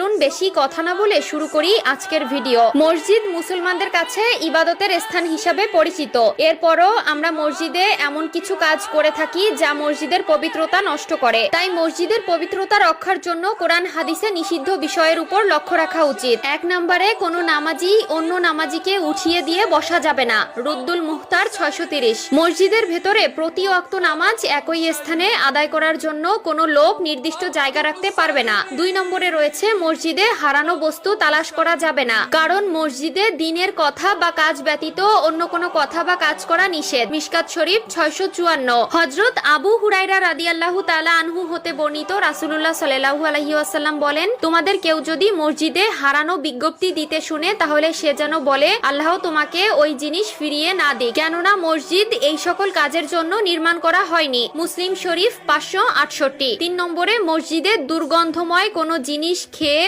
চলুন বেশি কথা না বলে শুরু করি আজকের ভিডিও। মসজিদ মুসলমানদের কাছে ইবাদতের স্থান হিসাবে পরিচিত। এরপরও আমরা মসজিদে এমন কিছু কাজ করে থাকি যা মসজিদের পবিত্রতা নষ্ট করে। তাই মসজিদের পবিত্রতা রক্ষার জন্য কোরআন হাদিসে নিষিদ্ধ বিষয়ের উপর লক্ষ্য রাখা উচিত। 1 নম্বরে কোনো নামাজি অন্য নামাজিকে উঠিয়ে দিয়ে বসা যাবে না। রুদ্দুল মুখতার 630। মসজিদের ভেতরে প্রতি ওয়াক্ত নামাজ একই স্থানে আদায় করার জন্য কোনো লোক নির্দিষ্ট জায়গা রাখতে পারবে না। 2 নম্বরে রয়েছে মসজিদে হারানো বস্তু তালাশ করা যাবে না, কারণ মসজিদে দ্বীনের কথা বা কাজ ব্যতীত অন্য কোনো কথা বা কাজ করা নিষেধ। মিশকাত শরীফ 654। হযরত আবু হুরায়রা রাদিয়াল্লাহু তাআলা আনহু হতে বর্ণিত, রাসূলুল্লাহ সাল্লাল্লাহু আলাইহি ওয়াসাল্লাম বলেন, তোমাদের কেউ যদি মসজিদে হারানো বিজ্ঞপ্তি দিতে শুনে তাহলে সে যেন বলে, আল্লাহ তোমাকে ওই জিনিস ফিরিয়ে না দিক, কেননা মসজিদ এই সকল কাজের জন্য নির্মাণ করা হয়নি। মুসলিম শরীফ 568। 3 নম্বরে মসজিদে দুর্গন্ধময় কোনো জিনিস খেয়ে